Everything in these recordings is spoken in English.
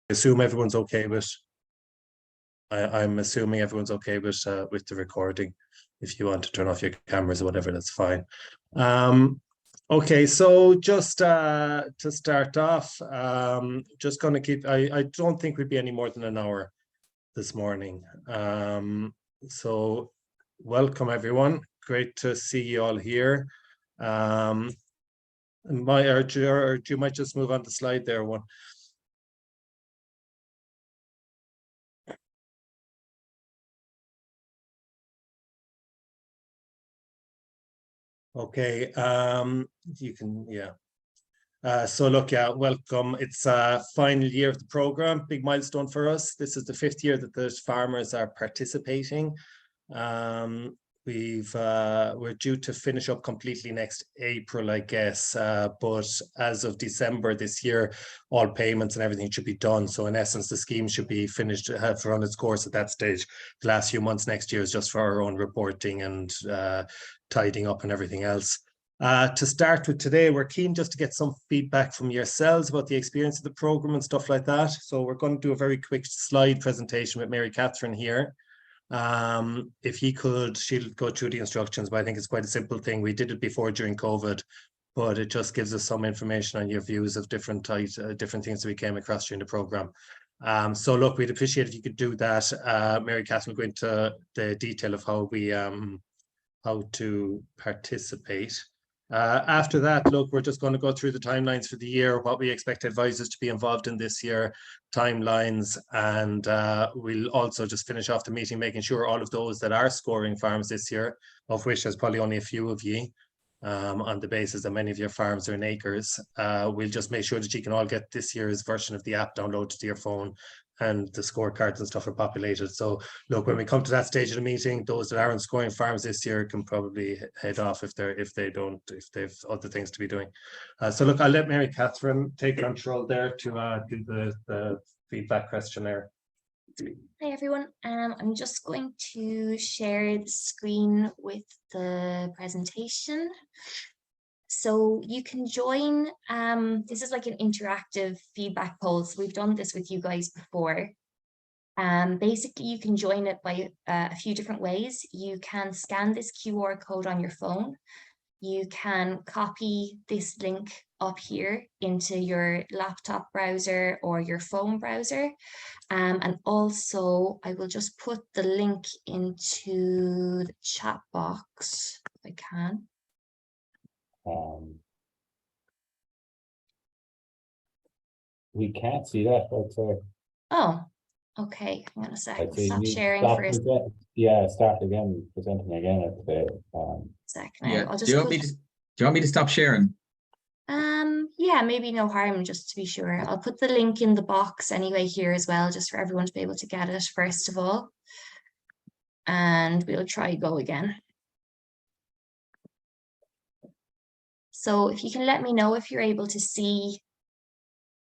assume everyone's okay with. I'm assuming everyone's okay with the recording. If you want to turn off your cameras or whatever, that's fine. Okay, so just to start off, just going to keep. I don't think we'd be any more than an hour this morning. So welcome everyone. Great to see you all here. Or you might just move on the slide there one. Okay, you can, yeah. So look, yeah, welcome. It's a final year of the program, big milestone for us. This is the 5th year that the farmers are participating. We're due to finish up completely next April, I guess. But as of December this year, all payments and everything should be done. So in essence, the scheme should be finished, have run its course at that stage. The last few months next year is just for our own reporting and tidying up and everything else. To start with today, we're keen just to get some feedback from yourselves about the experience of the program and stuff like that. So we're going to do a very quick slide presentation with Mary Catherine here. If he could, she'll go through the instructions, but I think it's quite a simple thing. We did it before during COVID, but it just gives us some information on your views of different things that we came across during the program. So look, we'd appreciate if you could do that. Mary Catherine will go into the detail of how to participate. After that, look, we're just going to go through the timelines for the year, what we expect advisors to be involved in this year, timelines, and we'll also just finish off the meeting, making sure all of those that are scoring farms this year, of which there's probably only a few of you, on the basis that many of your farms are in acres, we'll just make sure that you can all get this year's version of the app downloaded to your phone, and the scorecards and stuff are populated. So look, when we come to that stage of the meeting, those that aren't scoring farms this year can probably head off if they've other things to be doing. So look, I'll let Mary Catherine take control there to do the feedback questionnaire. Hi everyone, I'm just going to share the screen with the presentation. So you can join, this is like an interactive feedback poll. So we've done this with you guys before. Basically, you can join it by a few different ways. You can scan this QR code on your phone. You can copy this link up here into your laptop browser or your phone browser. And also, I will just put the link into the chat box if I can. We can't see that. Oh, okay. Hang on a second. Stop sharing first. Yeah, start again, presenting again at the second. Yeah. Do you want me to stop sharing? Yeah, maybe no harm, just to be sure. I'll put the link in the box anyway here as well, just for everyone to be able to get it first of all. And we'll try go again. So if you can let me know if you're able to see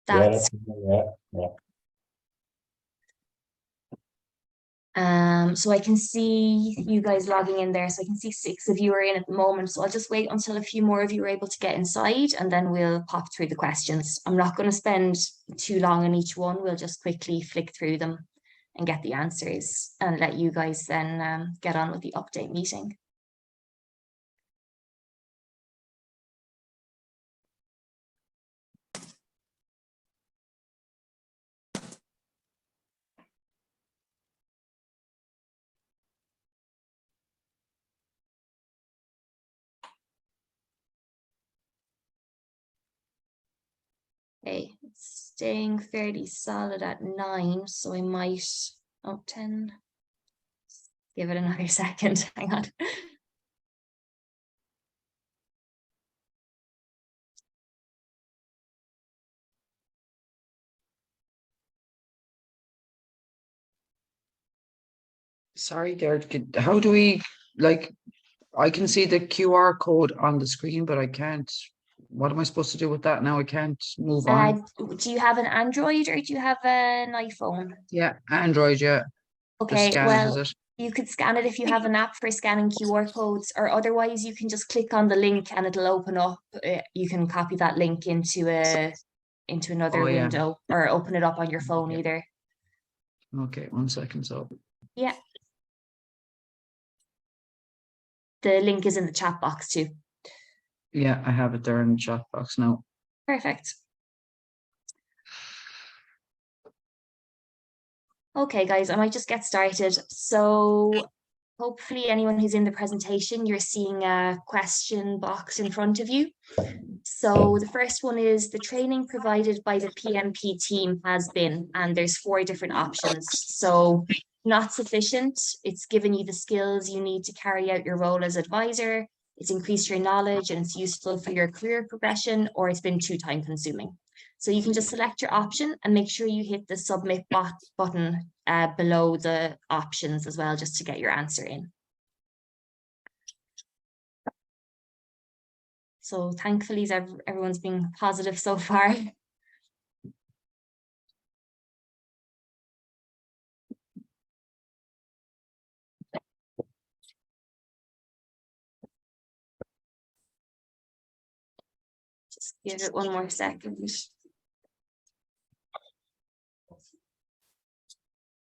that. Yeah. So I can see you guys logging in there. So I can see 6 of you are in at the moment. So I'll just wait until a few more of you are able to get inside, and then we'll pop through the questions. I'm not going to spend too long on each one. We'll just quickly flick through them and get the answers and let you guys then get on with the update meeting. Okay, it's staying fairly solid at 9, so I might, 10. Give it another second, hang on. Sorry, Derek, how do we, like, I can see the QR code on the screen, but I can't, what am I supposed to do with that now? I can't move on. Do you have an Android or do you have an iPhone? Yeah, Android, yeah. Okay, scan, well, you could scan it if you have an app for scanning QR codes, or otherwise you can just click on the link and it'll open up. You can copy that link into a into another Oh, yeah. window or open it up on your phone Yeah. either. Okay, 1 second. So Yeah. The link is in the chat box too. yeah, I have it there in the chat box now. Perfect. Okay, guys, I might just get started. So hopefully anyone who's in the presentation, you're seeing a question box in front of you. So the first one is the training provided by the PMP team has been, and there's 4 different options. So not sufficient, it's given you the skills you need to carry out your role as advisor, it's increased your knowledge and it's useful for your career progression, or it's been too time consuming. So you can just select your option and make sure you hit the submit button below the options as well, just to get your answer in. So thankfully, everyone's been positive so far. Just give it 1 more second.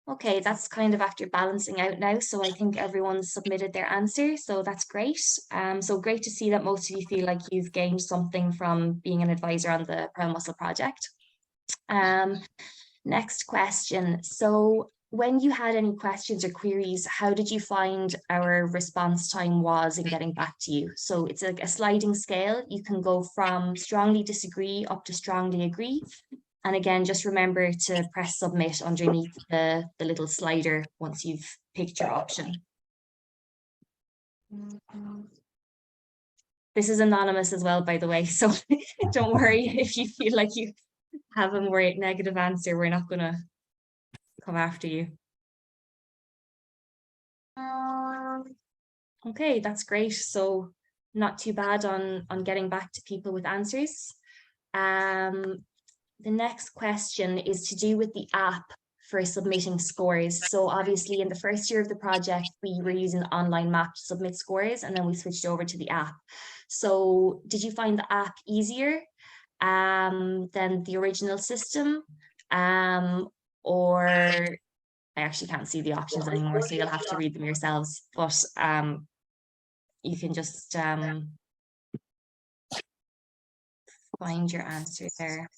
Okay, that's kind of after balancing out now. So I think everyone's submitted their answer. So that's great. So great to see that most of you feel like you've gained something from being an advisor on the Pearl Muscle project. Next question. So when you had any questions or queries, how did you find our response time was in getting back to you? So it's like a sliding scale. You can go from strongly disagree up to strongly agree. And again, just remember to press submit underneath the little slider once you've picked your option. This is anonymous as well, by the way, so don't worry if you feel like you have a more negative answer, we're not going to come after you. Okay, that's great. So not too bad on getting back to people with answers. The next question is to do with the app for submitting scores. So obviously in the first year of the project, we were using the online map to submit scores, and then we switched over to the app. So did you find the app easier than the original system? Or I actually can't see the options anymore, so you'll have to read them yourselves. But you can just find your answer there.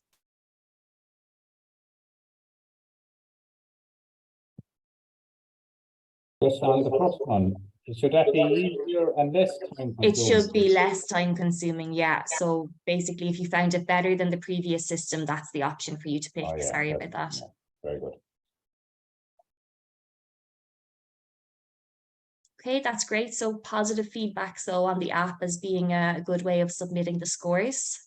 Just on the first one, should that be easier and less time It consuming? should be less time consuming, yeah. So basically, if you found it better than the previous system, that's the option for you to pick. Oh, yeah, Sorry about that. yeah, very good. Okay, that's great. So positive feedback so on the app as being a good way of submitting the scores.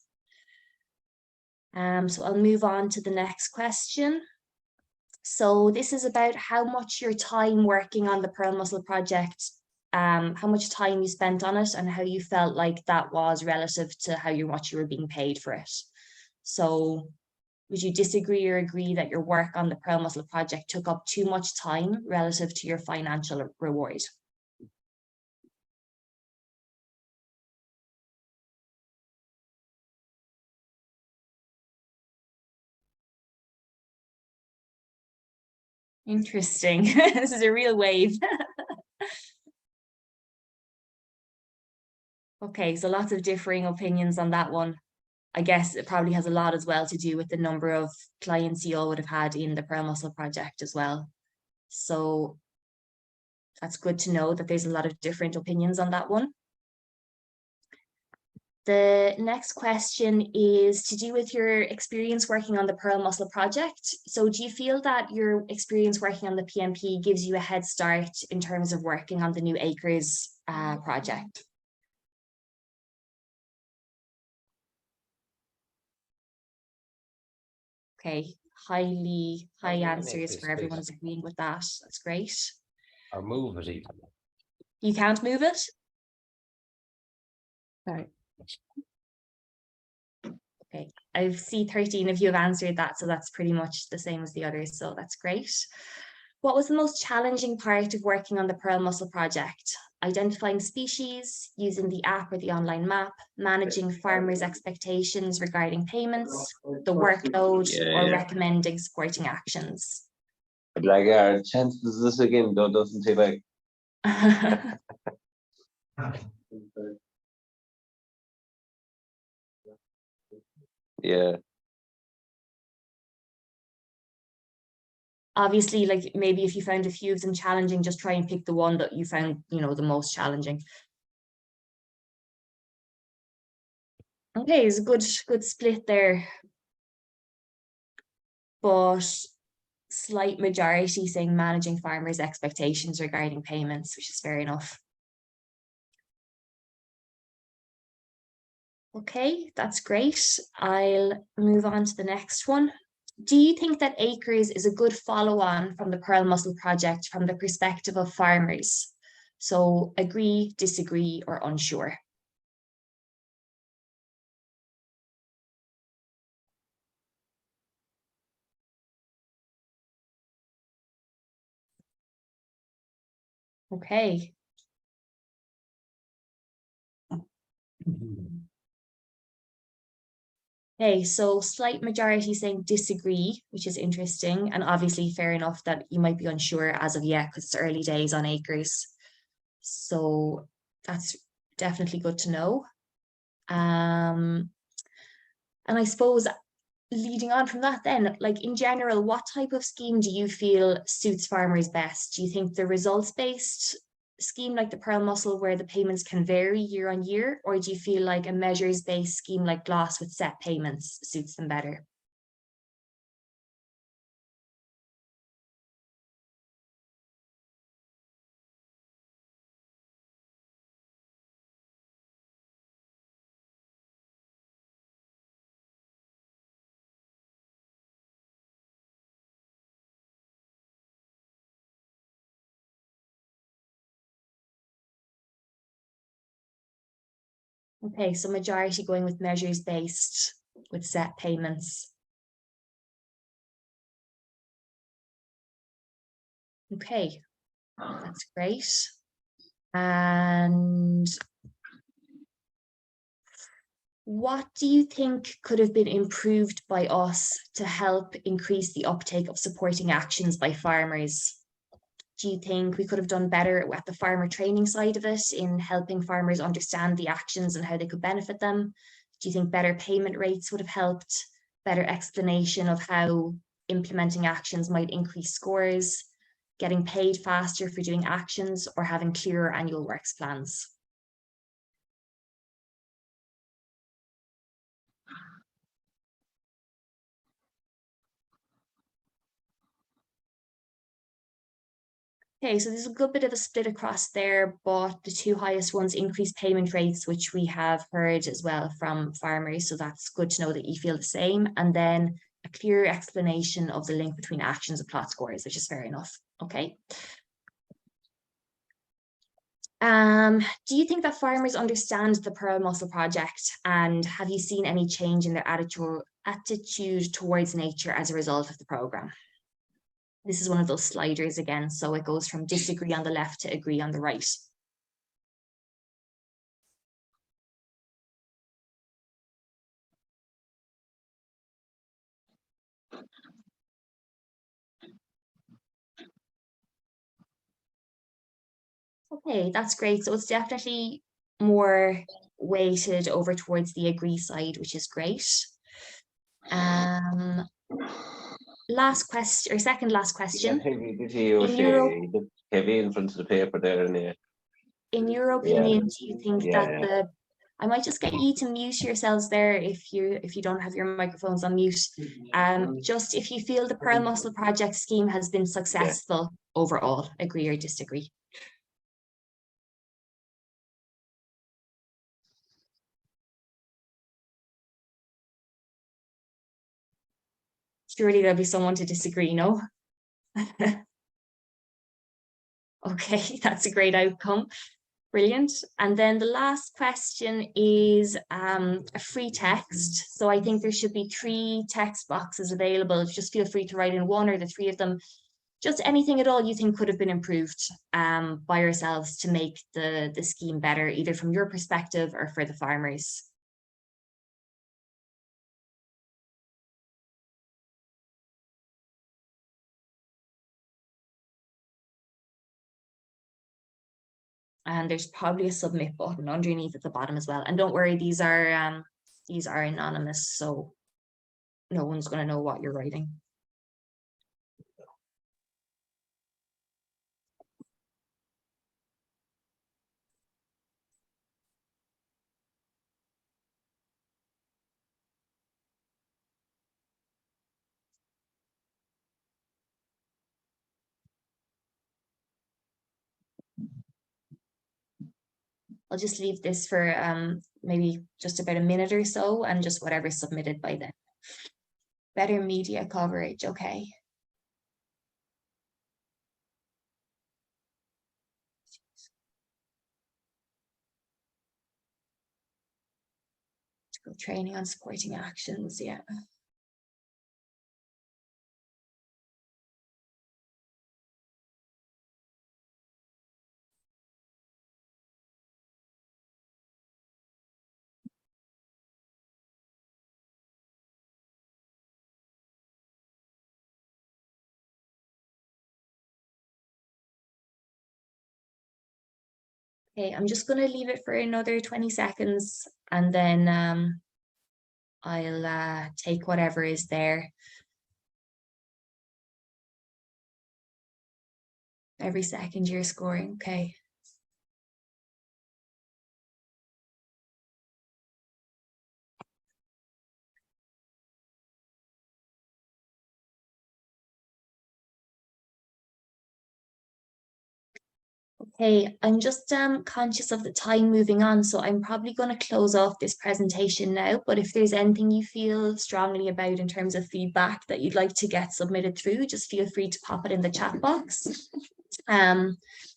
So I'll move on to the next question. So this is about how much your time working on the Pearl Muscle project, how much time you spent on it and how you felt like that was relative to much you were being paid for it. So would you disagree or agree that your work on the Pearl Muscle project took up too much time relative to your financial reward? Interesting. This is a real wave. Okay, so lots of differing opinions on that one. I guess it probably has a lot as well to do with the number of clients you all would have had in the Pearl Muscle project as well. So that's good to know that there's a lot of different opinions on that one. The next question is to do with your experience working on the Pearl Muscle project. So do you feel that your experience working on the PMP gives you a head start in terms of working on the new Acres project? Okay, high answers for everyone's agreeing with that. That's great. Or move it even. You can't move it? Sorry. Okay, I see 13 of you have answered that, so that's pretty much the same as the others, so that's great. What was the most challenging part of working on the Pearl Mussel project? Identifying species, using the app or the online map, managing farmers' expectations regarding payments, the workload, or recommending supporting actions? Like our chances this again though doesn't take like yeah. Obviously, like maybe if you found a few of them challenging, just try and pick the one that you found, you know, the most challenging. Okay, it's a good split there. But slight majority saying managing farmers' expectations regarding payments, which is fair enough. Okay, that's great. I'll move on to the next one. Do you think that Acres is a good follow-on from the Pearl Mussel project from the perspective of farmers? So agree, disagree, or unsure? Okay. Okay, so slight majority saying disagree, which is interesting, and obviously fair enough that you might be unsure as of yet because it's early days on Acres. So that's definitely good to know. And I suppose leading on from that then, like in general, what type of scheme do you feel suits farmers best? Do you think the results-based scheme like the Pearl Mussel where the payments can vary year on year, or do you feel like a measures-based scheme like GLAS with set payments suits them better? Okay, so majority going with measures-based with set payments. Okay, that's great. And what do you think could have been improved by us to help increase the uptake of supporting actions by farmers? Do you think we could have done better at the farmer training side of it in helping farmers understand the actions and how they could benefit them? Do you think better payment rates would have helped? Better explanation of how implementing actions might increase scores, getting paid faster for doing actions, or having clearer annual works plans? Okay, so there's a good bit of a split across there, but the two highest ones increase payment rates, which we have heard as well from farmers. So that's good to know that you feel the same. And then a clear explanation of the link between actions and plot scores, which is fair enough. Okay. Do you think that farmers understand the Pearl Mussel project, and have you seen any change in their attitude towards nature as a result of the program? This is one of those sliders again, so it goes from disagree on the left to agree on the right. Okay, that's great. So it's definitely more weighted over towards the agree side, which is great. Last question, or second last question. Heavy in front of the paper there and in your opinion, do you think that I might just get you to mute yourselves there if you don't have your microphones on mute. Just if you feel the Pearl Mussel project scheme has been successful overall, agree or disagree? Surely there'll be someone to disagree, no? Okay, that's a great outcome. Brilliant. And then the last question is a free text. So I think there should be 3 text boxes available. Just feel free to write in one or the 3 of them. just anything at all you think could have been improved by yourselves to make the scheme better, either from your perspective or for the farmers. And there's probably a submit button underneath at the bottom as well. And don't worry, these are anonymous, so no one's going to know what you're writing. I'll just leave this for maybe just about a minute or so, and just whatever's submitted by then. Better media coverage, okay. Training on supporting actions, yeah. Okay, I'm just going to leave it for another 20 seconds, and then I'll take whatever is there. Every second you're scoring, okay. Okay, I'm just conscious of the time moving on, so I'm probably going to close off this presentation now, but if there's anything you feel strongly about in terms of feedback that you'd like to get submitted through, just feel free to pop it in the chat box.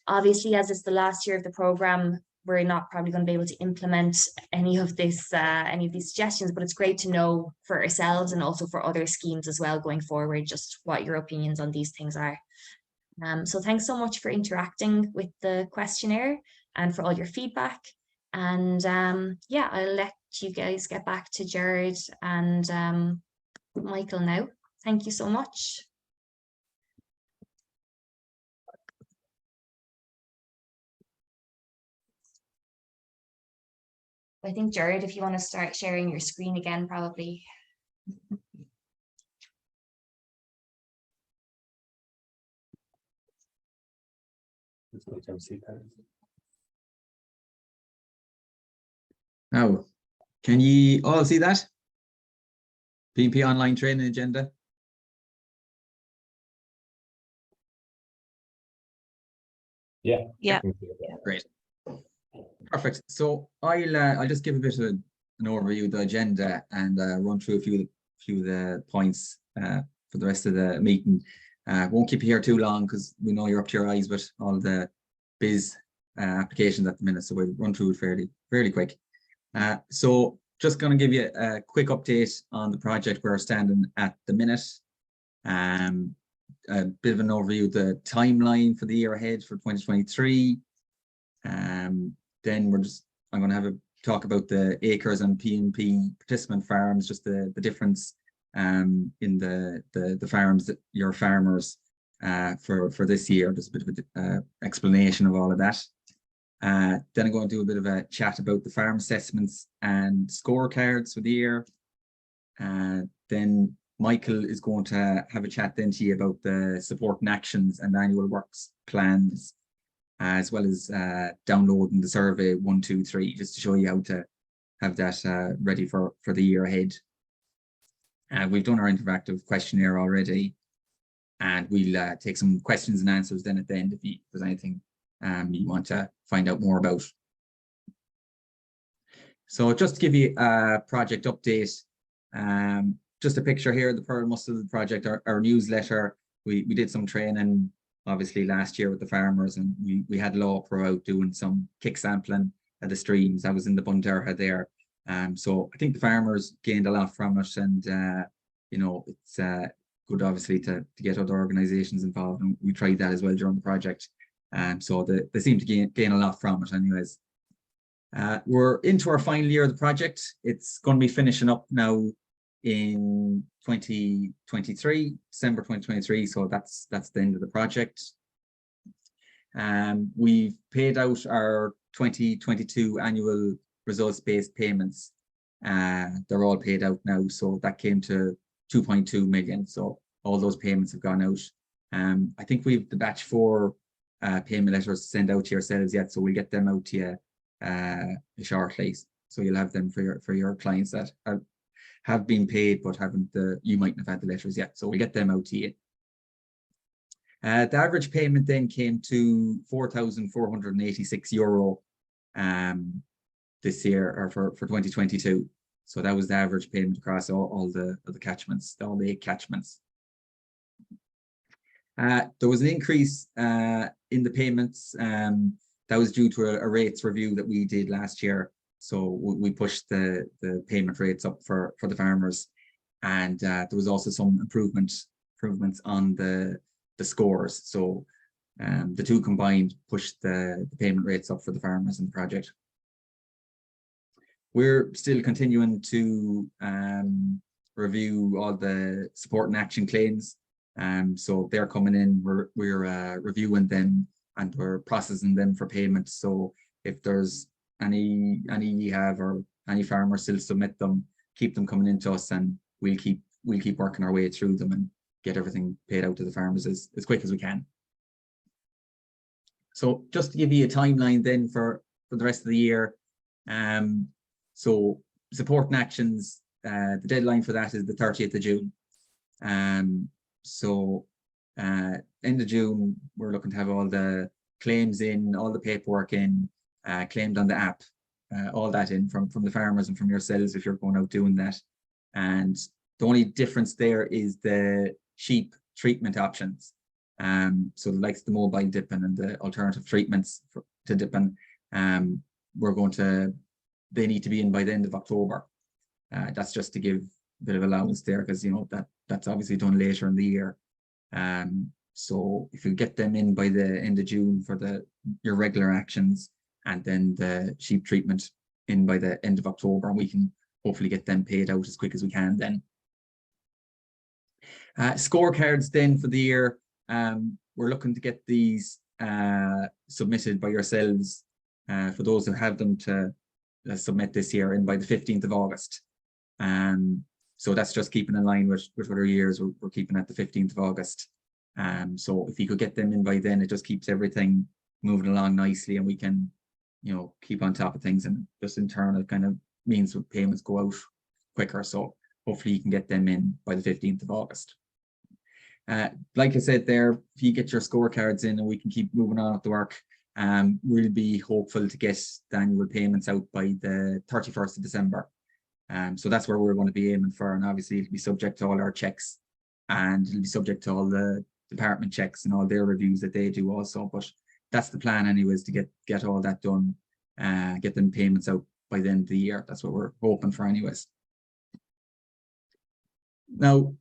Obviously, as it's the last year of the program, we're not probably going to be able to implement any of these suggestions, but it's great to know for ourselves and also for other schemes as well going forward, just what your opinions on these things are. So thanks so much for interacting with the questionnaire and for all your feedback. And yeah, I'll let you guys get back to Jared and Michael now. Thank you so much. I think, Jared, if you want to start sharing your screen again, probably. Now, can you all see that? PMP online training agenda. Yeah. Yeah. Great. Perfect. So I'll just give a bit of an overview of the agenda and run through a few of the points for the rest of the meeting. Won't keep you here too long because we know you're up to your eyes with all the biz applications at the minute, so we'll run through it fairly quick. So just going to give you a quick update on the project where we're standing at the minute. A bit of an overview of the timeline for the year ahead for 2023. Then I'm going to have a talk about the acres and PMP participant farms, just the difference in the farms that your farmers for this year. Just a bit of an explanation of all of that. Then I'm going to do a bit of a chat about the farm assessments and scorecards for the year. Then Michael is going to have a chat then to you about the support and actions and annual works plans, as well as downloading the survey 1, 2, 3, just to show you how to have that ready for the year ahead. We've done our interactive questionnaire already, and we'll take some questions and answers then at the end if there's anything you want to find out more about. So just to give you a project update, just a picture here, the Pearl Mustard project, our newsletter. We did some training obviously last year with the farmers, and we had Laura out doing some kick sampling at the streams. I was in the Bunderha there. So I think the farmers gained a lot from it, and you know, it's good, obviously, to get other organizations involved. And we tried that as well during the project. So they seem to gain a lot from it anyways. We're into our final year of the project. It's going to be finishing up now in 2023, December 2023. So that's the end of the project. We've paid out our 2022 annual results-based payments. They're all paid out now. So that came to 2.2 million. So all those payments have gone out. I think we've the batch 4 payment letters to send out to yourselves yet. So we'll get them out to you shortly. So you'll have them for your clients that have been paid but haven't you mightn't have had the letters yet. So we'll get them out to you. The average payment then came to €4,486 this year, or for 2022. So that was the average payment across all the catchments, all the 8 catchments. There was an increase in the payments. That was due to a rates review that we did last year. So we pushed the payment rates up for the farmers, and there was also some improvements on the scores. So the two combined pushed the payment rates up for the farmers in the project. We're still continuing to review all the support and action claims. So they're coming in, we're reviewing them and we're processing them for payment. So if there's any you have or any farmer still submit them, keep them coming into us, and we'll keep working our way through them and get everything paid out to the farmers as quick as we can. So just to give you a timeline then for the rest of the year. So support and actions, the deadline for that is the 30th of June. So end of June, we're looking to have all the claims in, all the paperwork in, claimed on the app, all that in from the farmers and from yourselves if you're going out doing that. And the only difference there is the sheep treatment options. So the likes of the mobile dipping and the alternative treatments to dipping, they need to be in by the end of October. That's just to give a bit of allowance there, because that's obviously done later in the year. So if you get them in by the end of June for your regular actions, and then the sheep treatment in by the end of October, we can hopefully get them paid out as quick as we can then. Scorecards then for the year, we're looking to get these submitted by yourselves, for those who have them, to submit this year in by the 15th of August. So that's just keeping in line with other years. We're keeping at the 15th of August. So if you could get them in by then, it just keeps everything moving along nicely, and we can keep on top of things, and just in turn it kind of means payments go out quicker. So hopefully you can get them in by the 15th of August. Like I said there, if you get your scorecards in and we can keep moving on with the work, we'll be hopeful to get the annual payments out by the 31st of December. So that's where we're going to be aiming for, and obviously it'll be subject to all our checks, and it'll be subject to all the department checks and all their reviews that they do also. But that's the plan anyways, to get all that done, get them payments out by the end of the year. That's what we're hoping for anyways. Now,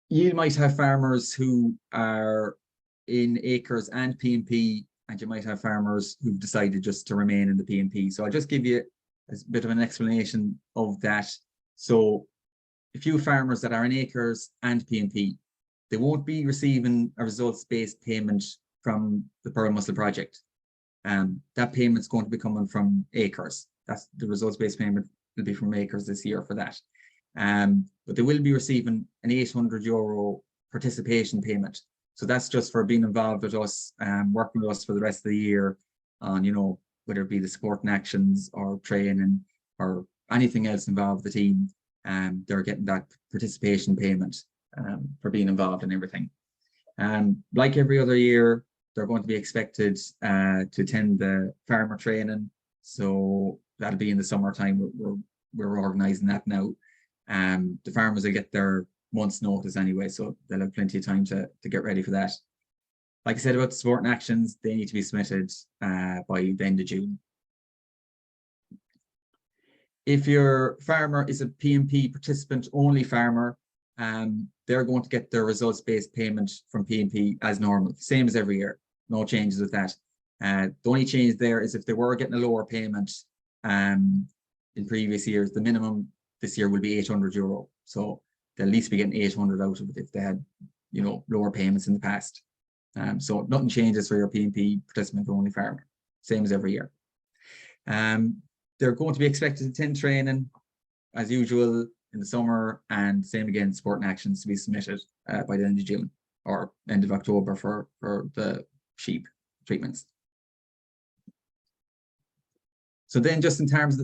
you might have farmers who are in acres and PMP, and you might have farmers who've decided just to remain in the PMP. So I'll just give you a bit of an explanation of that. So a few farmers that are in acres and PMP, they won't be receiving a results-based payment from the Pearl Mussel project. That payment's going to be coming from acres. That's the results-based payment will be from acres this year for that. But they will be receiving an €800 participation payment. So that's just for being involved with us, working with us for the rest of the year on, whether it be the support and actions or training or anything else involved with the team. They're getting that participation payment for being involved in everything. Like every other year, they're going to be expected to attend the farmer training. So that'll be in the summertime. We're organising that now. The farmers will get their month's notice anyway, so they'll have plenty of time to get ready for that. Like I said about the support and actions, they need to be submitted by the end of June. If your farmer is a PMP participant only farmer, they're going to get their results-based payment from PMP as normal, same as every year. No changes with that. The only change there is if they were getting a lower payment in previous years, the minimum this year will be €800. So they'll at least be getting 800 out of it if they had, you know, lower payments in the past. So nothing changes for your PMP participant only farmer, same as every year. They're going to be expected to attend training as usual in the summer, and same again, support and actions to be submitted by the end of June or end of October for the sheep treatments. So then just in terms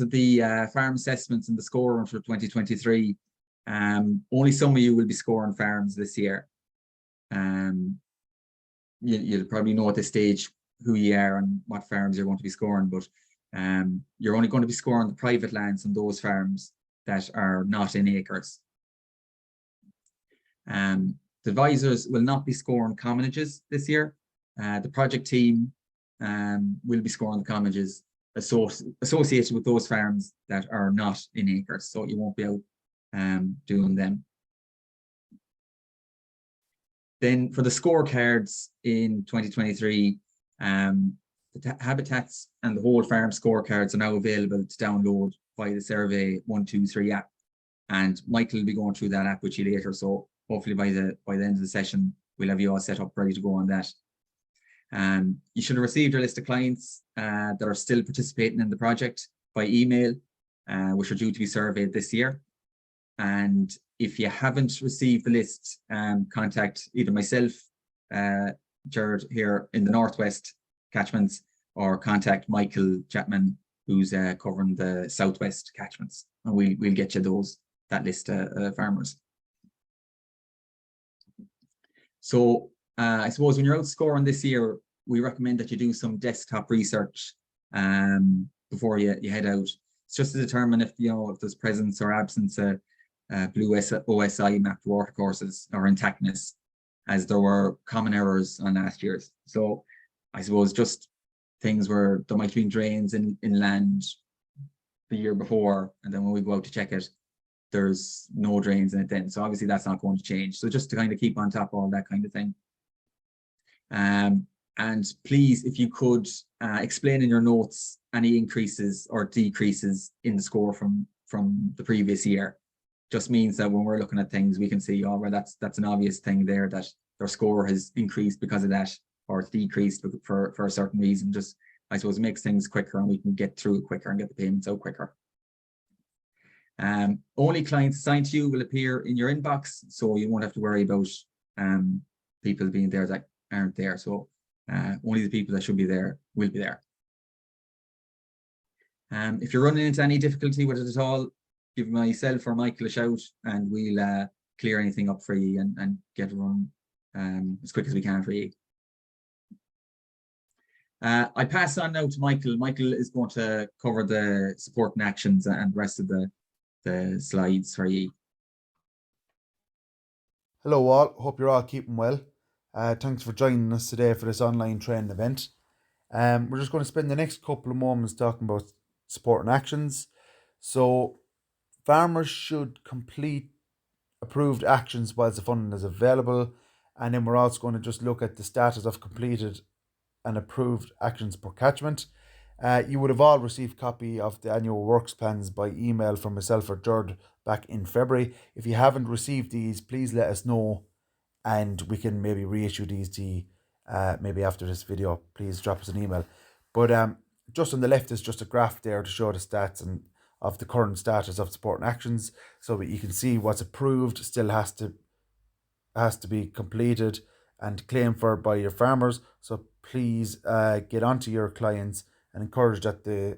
of the farm assessments and the score run for 2023, only some of you will be scoring farms this year. You'll probably know at this stage who you are and what farms you're going to be scoring, but you're only going to be scoring the private lands on those farms that are not in acres. The advisors will not be scoring commonages this year. The project team will be scoring the commonages associated with those farms that are not in acres, so you won't be out doing them. Then for the scorecards in 2023, the habitats and the whole farm scorecards are now available to download via the Survey 123 app, and Michael will be going through that app with you later. So hopefully by the end of the session, we'll have you all set up ready to go on that. You should have received your list of clients that are still participating in the project by email, which are due to be surveyed this year. And if you haven't received the list, contact either myself, Jared here in the Northwest catchments, or contact Michael Chapman, who's covering the Southwest catchments, and we'll get you that list of farmers. So I suppose when you're out scoring this year, we recommend that you do some desktop research before you head out. It's just to determine if if there's presence or absence of blue OSI mapped watercourses or intactness, as there were common errors on last year's. So I suppose just things where there might be drains in land the year before, and then when we go out to check it, there's no drains in it then. So obviously that's not going to change. So just to kind of keep on top of all that kind of thing. And please, if you could explain in your notes any increases or decreases in the score from the previous year. Just means that when we're looking at things, we can see, oh, well, that's an obvious thing there, that their score has increased because of that, or it's decreased for a certain reason. Just, I suppose, makes things quicker, and we can get through it quicker and get the payments out quicker. Only clients assigned to you will appear in your inbox, so you won't have to worry about people being there that aren't there. So only the people that should be there will be there. If you're running into any difficulty with it at all, give myself or Michael a shout, and we'll clear anything up for you and get it run as quick as we can for you. I pass on now to Michael. Michael is going to cover the support and actions and the rest of the slides for you. Hello all, hope you're all keeping well. Thanks for joining us today for this online training event. We're just going to spend the next couple of moments talking about support and actions. So farmers should complete approved actions whilst the funding is available, and then we're also going to just look at the status of completed and approved actions per catchment. You would have all received a copy of the annual works plans by email from myself or Jared back in February. If you haven't received these, please let us know, and we can maybe reissue these to you maybe after this video. Please drop us an email. But just on the left is just a graph there to show the stats and of the current status of support and actions, so that you can see what's approved still has to be completed and claimed for by your farmers. So please get onto your clients and encourage that they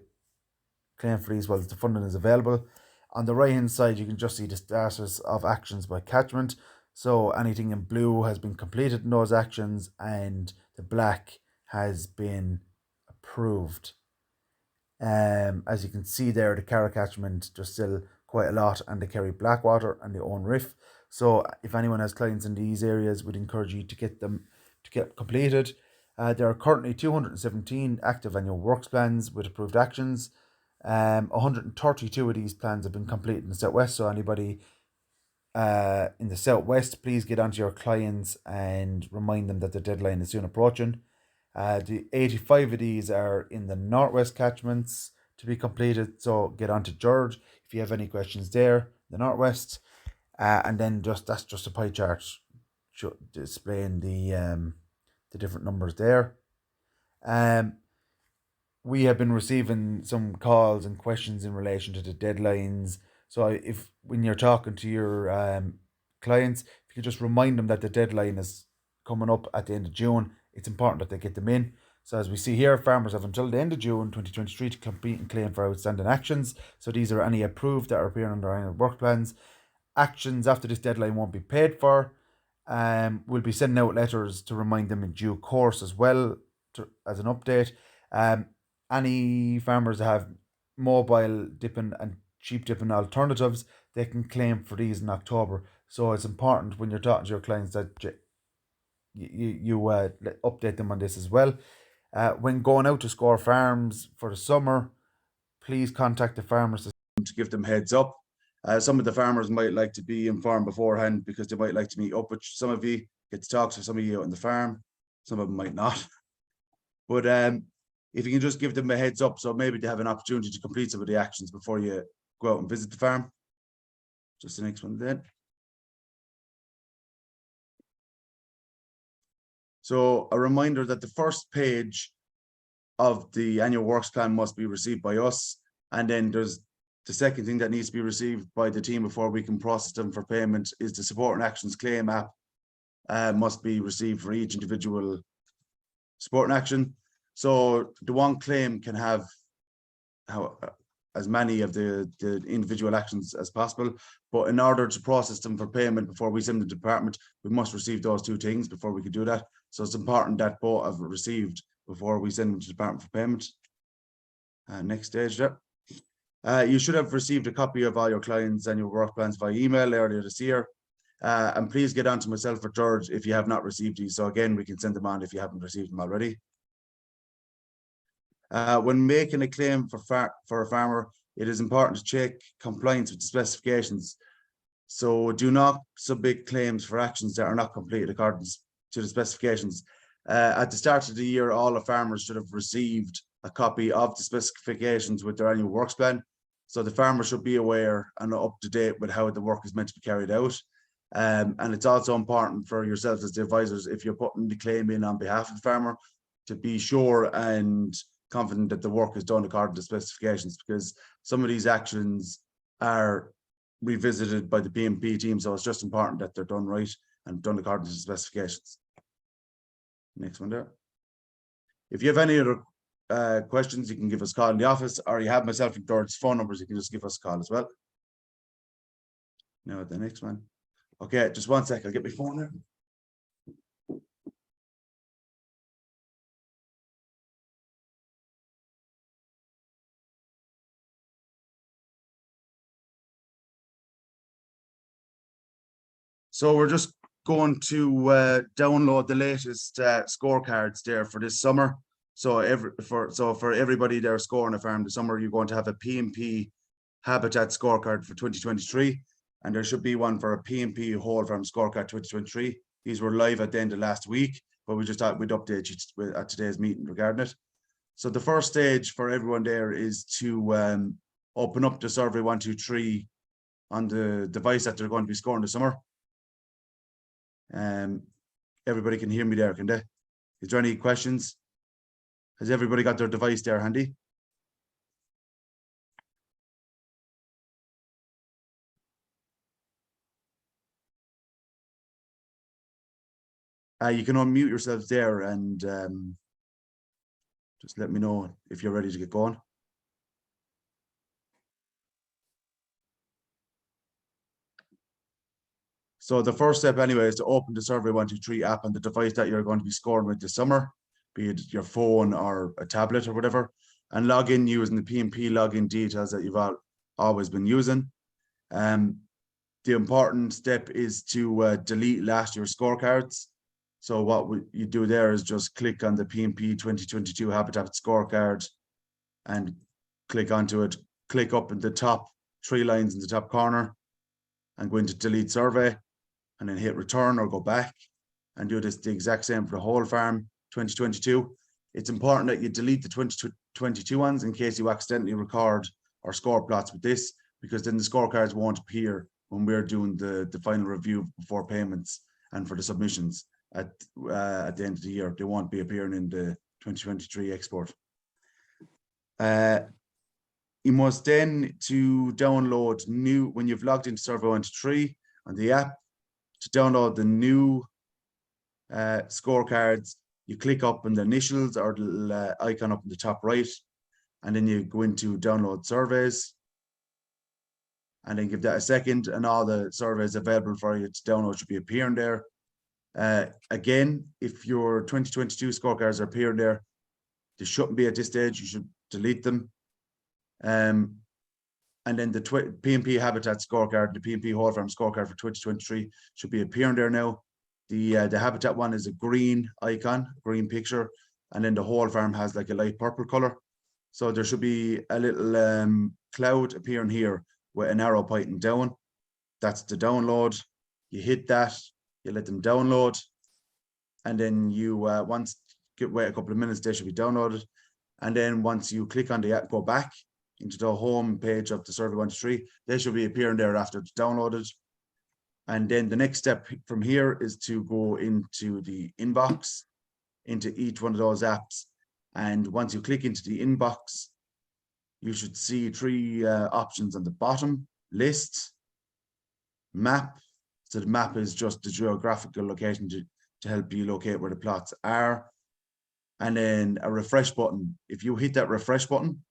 claim for these while the funding is available. On the right hand side, you can just see the status of actions by catchment. So anything in blue has been completed in those actions, and the black has been approved. As you can see there, the Carra catchment, there's still quite a lot, and the Kerry Blackwater and the Owen Riff. So if anyone has clients in these areas, we'd encourage you to get them completed. There are currently 217 active annual works plans with approved actions. 132 of these plans have been completed in the Southwest, so anybody in the southwest, please get onto your clients and remind them that the deadline is soon approaching. The 85 of these are in the northwest catchments to be completed. So get onto George if you have any questions there, the northwest. And then that's just a pie chart displaying the different numbers there. We have been receiving some calls and questions in relation to the deadlines. So if when you're talking to your clients, if you just remind them that the deadline is coming up at the end of June, it's important that they get them in. So as we see here, farmers have until the end of June 2023 to complete and claim for outstanding actions. So these are any approved that are appearing under annual work plans. Actions after this deadline won't be paid for. We'll be sending out letters to remind them in due course as well as an update. Any farmers that have mobile dipping and cheap dipping alternatives, they can claim for these in October. So it's important when you're talking to your clients that you update them on this as well. When going out to score farms for the summer, please contact the farmers to give them heads up. Some of the farmers might like to be informed beforehand because they might like to meet up with some of you, get to talk to some of you out on the farm. Some of them might not. But if you can just give them a heads up, so maybe they have an opportunity to complete some of the actions before you go out and visit the farm. Just the next one then. So a reminder that the first page of the annual works plan must be received by us. And then there's the second thing that needs to be received by the team before we can process them for payment is the support and actions claim app must be received for each individual support and action. So the one claim can have as many of the individual actions as possible, but in order to process them for payment before we send them to the department, we must receive those two things before we can do that. So it's important that both are received before we send them to the department for payment. Next stage there. You should have received a copy of all your clients' annual work plans by email earlier this year. And please get on to myself or George if you have not received these. So again, we can send them on if you haven't received them already. When making a claim for a farmer, it is important to check compliance with the specifications. So do not submit claims for actions that are not completed according to the specifications. At the start of the year, all the farmers should have received a copy of the specifications with their annual works plan. So the farmer should be aware and up to date with how the work is meant to be carried out. And it's also important for yourselves as the advisors, if you're putting the claim in on behalf of the farmer, to be sure and confident that the work is done according to specifications, because some of these actions are revisited by the PMP team. So it's just important that they're done right and done according to the specifications. Next one there. If you have any other questions, you can give us a call in the office, or you have myself and George's phone numbers, you can just give us a call as well. Now the next one. Okay, just 1 sec, I'll get my phone there. So we're just going to download the latest scorecards there for this summer. So for everybody there scoring a farm this summer, you're going to have a PMP Habitat scorecard for 2023, and there should be one for a PMP Whole Farm scorecard 2023. These were live at the end of last week, but we just thought we'd update you at today's meeting regarding it. So the first stage for everyone there is to open up the survey 123 on the device that they're going to be scoring this summer. Everybody can hear me there, can they? Is there any questions? Has everybody got their device there handy? You can unmute yourselves there and just let me know if you're ready to get going. So the first step anyway is to open the Survey 123 app on the device that you're going to be scoring with this summer, be it your phone or a tablet or whatever, and log in using the PMP login details that you've always been using. The important step is to delete last year's scorecards. So what you do there is just click on the PMP 2022 Habitat scorecard and click onto it. Click up in the top 3 lines in the top corner and go into delete survey and then hit return or go back and do this the exact same for the whole farm 2022. It's important that you delete the 2022 ones in case you accidentally record or score plots with this, because then the scorecards won't appear when we're doing the final review before payments and for the submissions at the end of the year. They won't be appearing in the 2023 export. You must then to download new, when you've logged into Survey 1 to 3 on the app, to download the new scorecards, you click up on the initials or the icon up in the top right, and then you go into download surveys, and then give that a second, and all the surveys available for you to download should be appearing there. Again, if your 2022 scorecards are appearing there, they shouldn't be at this stage. You should delete them. And then the PMP Habitat scorecard, the PMP Whole Farm scorecard for 2023 should be appearing there now. The Habitat one is a green icon, green picture, and then the Whole Farm has like a light purple color. So there should be a little cloud appearing here with an arrow pointing down. That's the download. You hit that, you let them download, and then you wait a couple of minutes, they should be downloaded. And then once you click on the app, go back into the home page of the Survey 1 to 3, they should be appearing there after it's downloaded. And then the next step from here is to go into the inbox, into each one of those apps. And once you click into the inbox, you should see 3 options on the bottom: list, map. So the map is just the geographical location to help you locate where the plots are. And then a refresh button. If you hit that refresh button,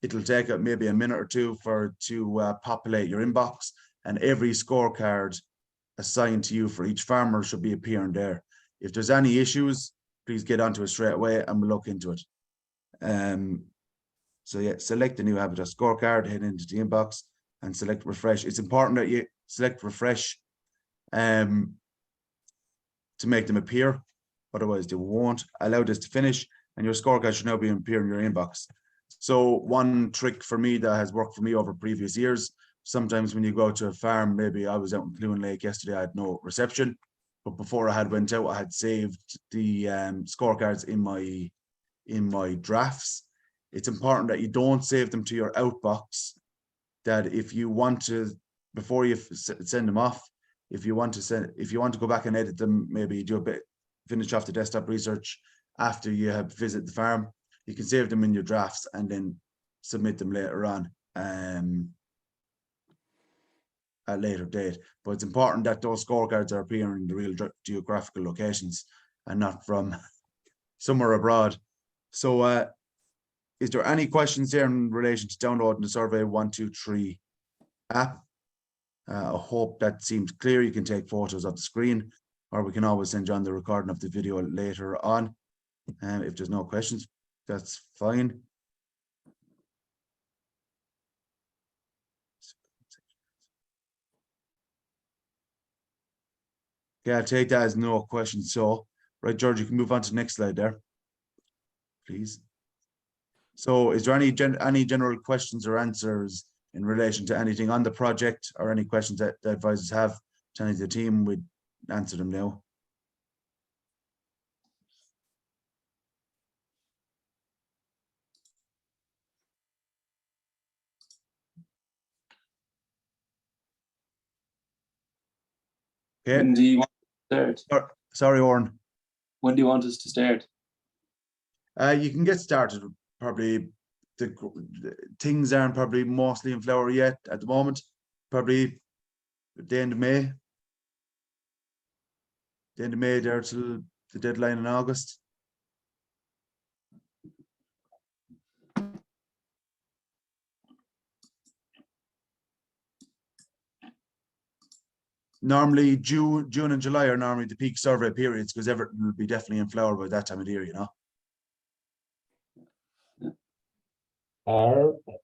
it'll take maybe a minute or two to populate your inbox, and every scorecard assigned to you for each farmer should be appearing there. If there's any issues, please get onto it straight away and we'll look into it. So yeah, select the new Habitat scorecard, head into the inbox and select refresh. It's important that you select refresh to make them appear. Otherwise they won't. Allow this to finish and your scorecard should now be appearing in your inbox. So one trick for me that has worked for me over previous years, sometimes when you go to a farm, maybe I was out in Clune Lake yesterday, I had no reception, but before I had went out, I had saved the scorecards in my drafts. It's important that you don't save them to your outbox, that if you want to, before you send them off, if you want to go back and edit them, maybe do a bit, finish off the desktop research after you have visited the farm, you can save them in your drafts and then submit them later on at a later date. But it's important that those scorecards are appearing in the real geographical locations and not from somewhere abroad. So is there any questions there in relation to downloading the Survey 1, 2, 3 app? I hope that seems clear. You can take photos of the screen, or we can always send you on the recording of the video later on. If there's no questions, that's fine. Okay, I'll take that as no questions. So, right, George, you can move on to the next slide there, please. So is there any general questions or answers in relation to anything on the project, or any questions that the advisors have to any of the team? We'd answer them now. Okay. When do you want to start? Sorry, Oren. When do you want us to start? You can get started. Probably the things aren't probably mostly in flower yet at the moment. Probably at the end of May. The end of May there till the deadline in August. Normally June and July are normally the peak survey periods, because everything will be definitely in flower by that time of the year, you know.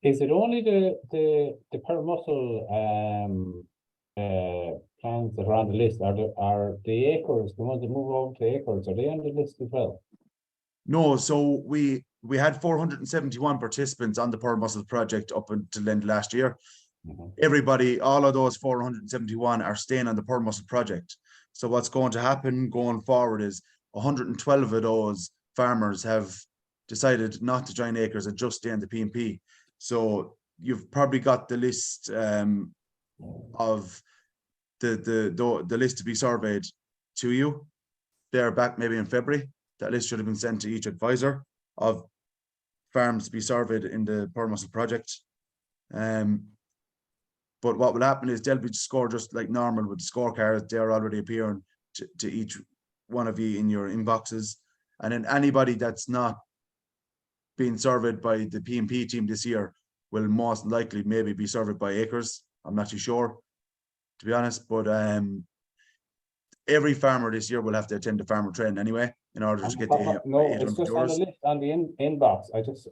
Is it only the per mussel plants that are on the list? Are the acres, the ones that move over to acres, are they on the list as well? No, so we had 471 participants on the pearl mussel project up until end last year. everybody, all of those 471 are staying on the Pearl Mussel project. So what's going to happen going forward is 112 of those farmers have decided not to join Acres and just stay in the PMP. So you've probably got the list of the list to be surveyed to you. They're back maybe in February. That list should have been sent to each advisor of farms to be surveyed in the Pearl Mussel project. But what will happen is they'll be scored just like normal with the scorecards. They're already appearing to each one of you in your inboxes. And then anybody that's not being surveyed by the PMP team this year will most likely maybe be surveyed by Acres. I'm not too sure, to be honest, but every farmer this year will have to attend the farmer training anyway in order to get the no, it's just on the list on the inbox. I just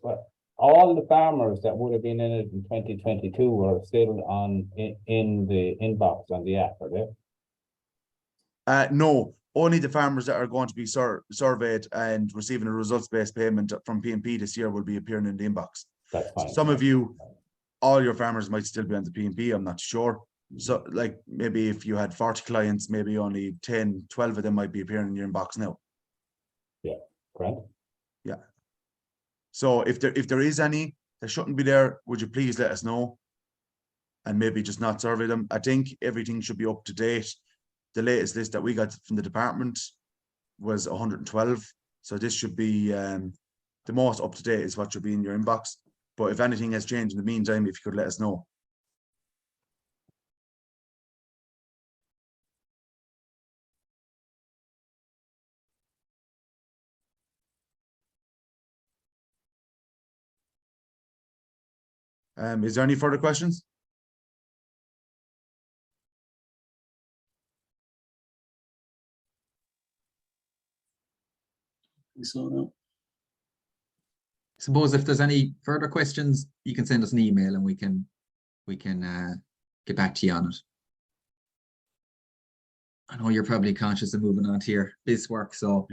all the farmers that would have been in it in 2022 were still on in the inbox on the app, are they? No, only the farmers that are going to be surveyed and receiving a results-based payment from PMP this year will be appearing in the inbox. That's fine. Some of you, all your farmers might still be on the PMP, I'm not sure. So like maybe if you had 40 clients, maybe only 10, 12 of them might be appearing in your inbox now. Yeah, correct. Yeah. So if there is any that shouldn't be there, would you please let us know? And maybe just not survey them. I think everything should be up to date. The latest list that we got from the department was 112. So this should be the most up to date is what should be in your inbox. But if anything has changed in the meantime, if you could let us know. Is there any further questions? So no. Suppose if there's any further questions, you can send us an email and we can get back to you on it. I know you're probably conscious of moving on to your biz work, so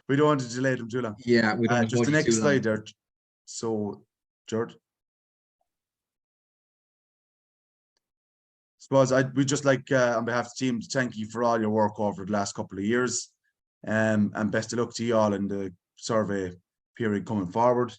we don't want to delay them too long. Yeah, we don't just the next slide there. So, George. Suppose we'd just like on behalf of the team to thank you for all your work over the last couple of years, and best of luck to you all in the survey period coming forward.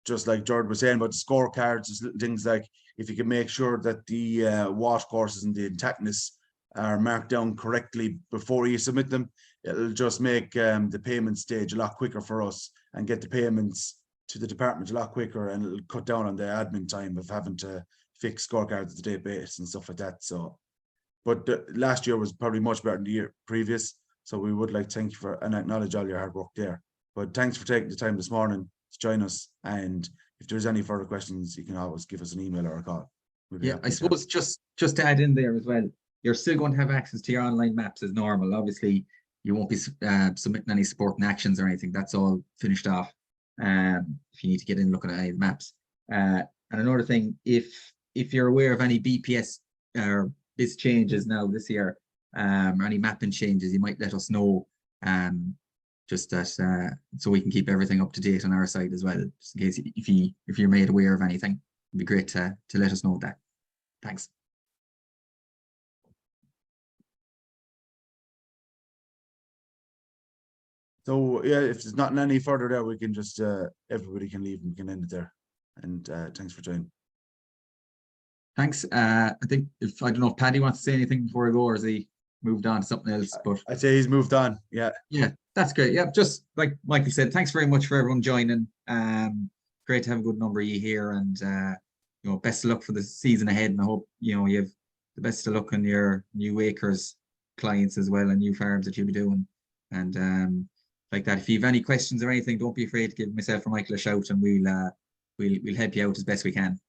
Just like George was saying about the scorecards, things like if you can make sure that the wash courses and the intactness are marked down correctly before you submit them, it'll just make the payment stage a lot quicker for us and get the payments to the department a lot quicker, and it'll cut down on the admin time of having to fix scorecards at the database and stuff like that. So, but last year was probably much better than the year previous. So we would like to thank you for and acknowledge all your hard work there. But thanks for taking the time this morning to join us. And if there's any further questions, you can always give us an email or a call. Yeah, I suppose just to add in there as well, you're still going to have access to your online maps as normal. Obviously, you won't be submitting any supporting actions or anything. That's all finished off. If you need to get in looking at any of the maps. And another thing, if you're aware of any BPS or BIS changes now this year, or any mapping changes, you might let us know. Just that so we can keep everything up to date on our side as well, just in case if you're made aware of anything. It'd be great to let us know that. Thanks. So yeah, if there's not any further there, we can just everybody can leave and we can end it there. And thanks for joining. Thanks. I think I don't know if Paddy wants to say anything before I go, or has he moved on to something else? But I'd say he's moved on. Yeah. Yeah, that's great. Yeah, just like Michael said, thanks very much for everyone joining. Great to have a good number of you here, and you know, best of luck for the season ahead. And I hope you know you have the best of luck on your new Acres clients as well, and new farms that you'll be doing. And like that, if you have any questions or anything, don't be afraid to give myself or Michael a shout, and we'll help you out as best we can.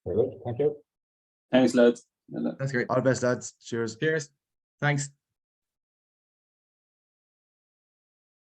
Very good. Thank you. Thanks, lads. That's great. All the best, lads. Cheers. Cheers. Thanks.